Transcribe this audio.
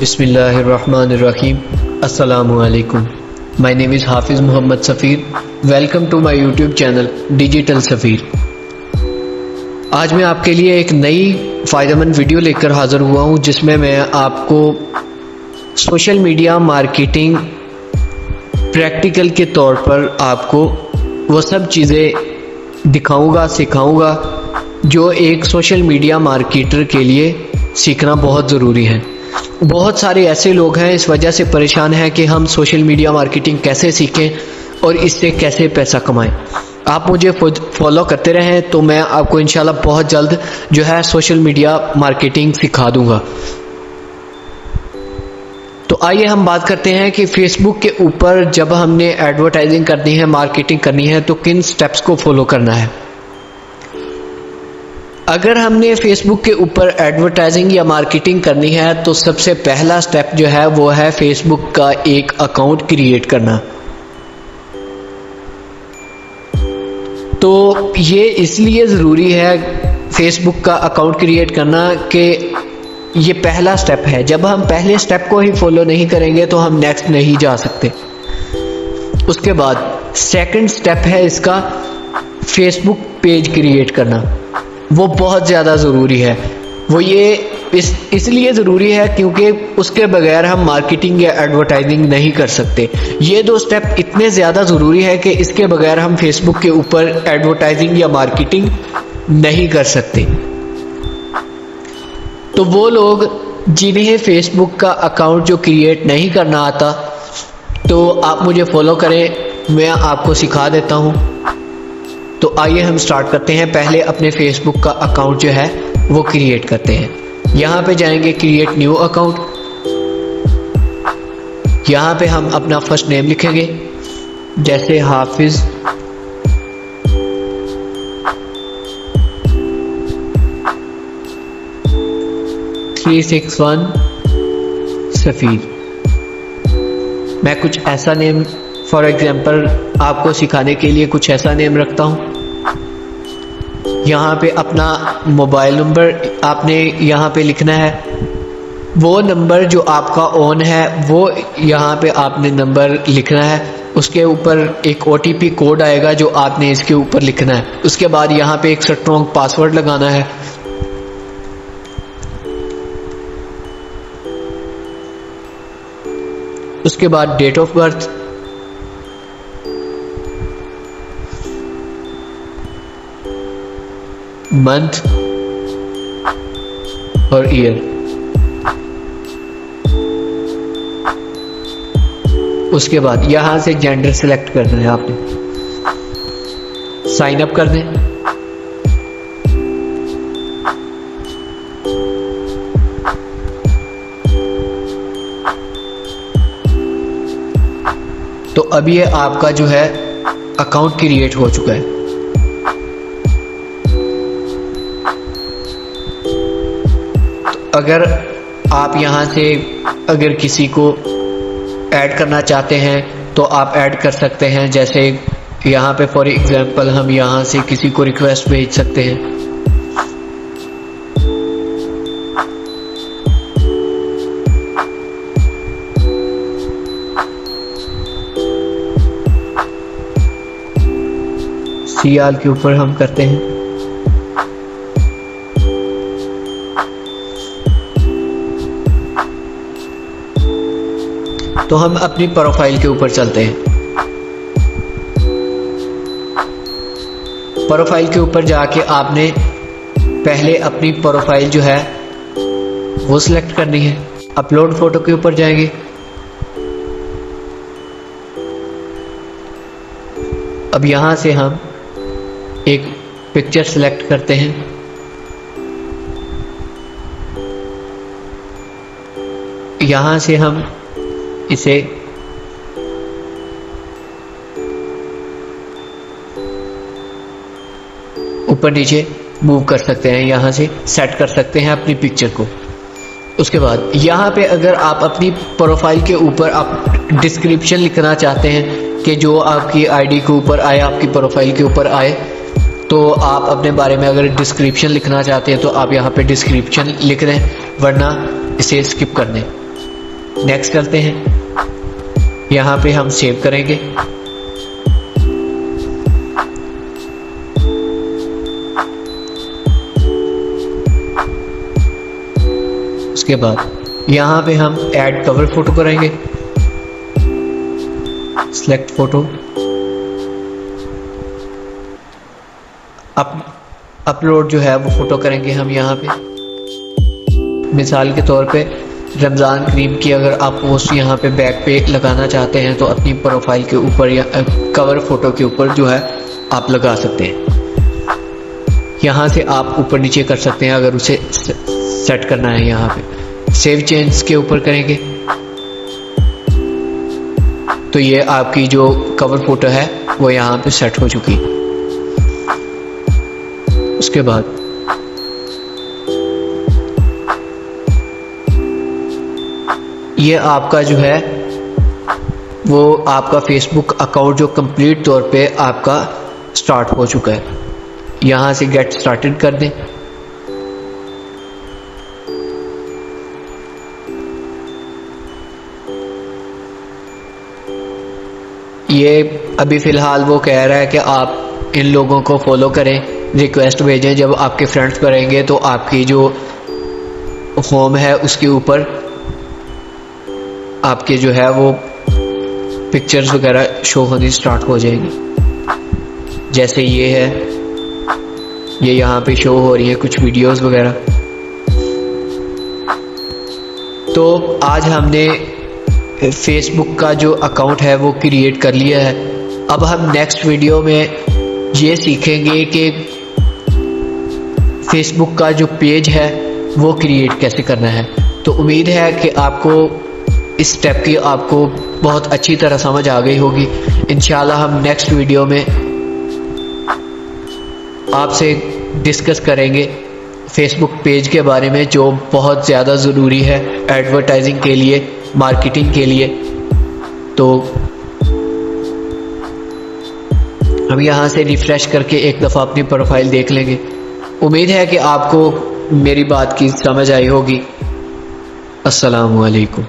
बिस्मिल्लाहिर्रहमानिर्रहीम। अस्सलामु अलैकुम। My name is Hafiz Mohammad Safeer. Welcome to my YouTube channel digital Safeer. आज मैं आपके लिए एक नई फ़ायदेमंद वीडियो लेकर हाज़िर हुआ हूँ, जिसमें मैं आपको सोशल मीडिया मार्केटिंग प्रैक्टिकल के तौर पर आपको वो सब चीज़ें दिखाऊंगा, सिखाऊंगा जो एक सोशल मीडिया मार्केटर के लिए सीखना बहुत ज़रूरी है। बहुत सारे ऐसे लोग हैं इस वजह से परेशान हैं कि हम सोशल मीडिया मार्केटिंग कैसे सीखें और इससे कैसे पैसा कमाएं। आप मुझे फॉलो करते रहें तो मैं आपको इंशाल्लाह बहुत जल्द जो है सोशल मीडिया मार्केटिंग सिखा दूंगा। तो आइए हम बात करते हैं कि फेसबुक के ऊपर जब हमने एडवर्टाइजिंग करनी है, मार्केटिंग करनी है, तो किन स्टेप्स को फॉलो करना है। अगर हमने फेसबुक के ऊपर एडवर्टाइजिंग या मार्केटिंग करनी है तो सबसे पहला स्टेप जो है वो है फेसबुक का एक अकाउंट क्रिएट करना। तो ये इसलिए ज़रूरी है फेसबुक का अकाउंट क्रिएट करना कि ये पहला स्टेप है। जब हम पहले स्टेप को ही फॉलो नहीं करेंगे तो हम नेक्स्ट नहीं जा सकते। उसके बाद सेकंड स्टेप है इसका फेसबुक पेज क्रिएट करना। वो बहुत ज़्यादा ज़रूरी है। वो ये इसलिए ज़रूरी है क्योंकि उसके बगैर हम मार्केटिंग या एडवर्टाइजिंग नहीं कर सकते। ये दो स्टेप इतने ज़्यादा ज़रूरी है कि इसके बगैर हम फेसबुक के ऊपर एडवर्टाइजिंग या मार्केटिंग नहीं कर सकते। तो वो लोग जिन्हें फेसबुक का अकाउंट जो क्रिएट नहीं करना आता, तो आप मुझे फॉलो करें, मैं आपको सिखा देता हूँ। तो आइए हम स्टार्ट करते हैं। पहले अपने फेसबुक का अकाउंट जो है वो क्रिएट करते हैं। यहाँ पे जाएंगे क्रिएट न्यू अकाउंट। यहाँ पे हम अपना फर्स्ट नेम लिखेंगे, जैसे हाफिज। सफ़ीर। मैं कुछ ऐसा नेम, फॉर एग्जाम्पल आपको सिखाने के लिए कुछ ऐसा नेम रखता हूँ। यहाँ पे अपना मोबाइल नंबर आपने यहाँ पे लिखना है। वो नंबर जो आपका ऑन है वो यहाँ पे आपने नंबर लिखना है। उसके ऊपर एक OTP कोड आएगा जो आपने इसके ऊपर लिखना है। उसके बाद यहाँ पे एक स्ट्रॉन्ग पासवर्ड लगाना है। उसके बाद डेट ऑफ बर्थ, मंथ और ईयर। उसके बाद यहां से जेंडर सिलेक्ट करना है आपने। साइन अप कर दें। तो अब ये आपका जो है अकाउंट क्रिएट हो चुका है। अगर आप यहाँ से अगर किसी को ऐड करना चाहते हैं तो आप ऐड कर सकते हैं। जैसे यहाँ पे फॉर एग्जांपल हम यहाँ से किसी को रिक्वेस्ट भेज सकते हैं। सियाल के ऊपर हम करते हैं। तो हम अपनी प्रोफाइल के ऊपर चलते हैं। प्रोफाइल के ऊपर जाके आपने पहले अपनी प्रोफाइल जो है वो सिलेक्ट करनी है। अपलोड फोटो के ऊपर जाएंगे। अब यहां से हम एक पिक्चर सिलेक्ट करते हैं। यहां से हम इसे ऊपर नीचे मूव कर सकते हैं। यहाँ से सेट कर सकते हैं अपनी पिक्चर को। उसके बाद यहाँ पे अगर आप अपनी प्रोफाइल के ऊपर आप डिस्क्रिप्शन लिखना चाहते हैं कि जो आपकी आईडी के ऊपर आए, आपकी प्रोफाइल के ऊपर आए, तो आप अपने बारे में अगर डिस्क्रिप्शन लिखना चाहते हैं तो आप यहाँ पे डिस्क्रिप्शन लिख दें, वरना इसे स्किप कर दें। नेक्स्ट करते हैं। यहाँ पे हम सेव करेंगे। उसके बाद यहाँ पे हम ऐड कवर फोटो करेंगे, सिलेक्ट फोटो, अपलोड जो है वो फोटो करेंगे हम यहाँ पे। मिसाल के तौर पे रमज़ान करीम की अगर आप पोस्ट यहाँ पे बैक पे लगाना चाहते हैं तो अपनी प्रोफाइल के ऊपर या कवर फोटो के ऊपर जो है आप लगा सकते हैं। यहाँ से आप ऊपर नीचे कर सकते हैं अगर उसे सेट करना है। यहाँ पे सेव चेंज के ऊपर करेंगे तो ये आपकी जो कवर फोटो है वो यहाँ पे सेट हो चुकी। उसके बाद ये आपका जो है वो आपका फेसबुक अकाउंट जो कंप्लीट तौर पे आपका स्टार्ट हो चुका है। यहाँ से गेट स्टार्टेड कर दें। ये अभी फ़िलहाल वो कह रहा है कि आप इन लोगों को फॉलो करें, रिक्वेस्ट भेजें। जब आपके फ्रेंड्स करेंगे तो आपकी जो होम है उसके ऊपर आपके जो है वो पिक्चर्स वगैरह शो होनी स्टार्ट हो जाएंगी। जैसे ये है, ये यहाँ पे शो हो रही है कुछ वीडियोस वगैरह। तो आज हमने फेसबुक का जो अकाउंट है वो क्रिएट कर लिया है। अब हम नेक्स्ट वीडियो में ये सीखेंगे कि फेसबुक का जो पेज है वो क्रिएट कैसे करना है। तो उम्मीद है कि आपको इस स्टेप की आपको बहुत अच्छी तरह समझ आ गई होगी। इंशाल्लाह हम नेक्स्ट वीडियो में आपसे डिस्कस करेंगे फेसबुक पेज के बारे में, जो बहुत ज़्यादा ज़रूरी है एडवर्टाइजिंग के लिए, मार्केटिंग के लिए। तो हम यहाँ से रिफ्रेश करके एक दफ़ा अपनी प्रोफाइल देख लेंगे। उम्मीद है कि आपको मेरी बात की समझ आई होगी। अस्सलामु अलैकुम।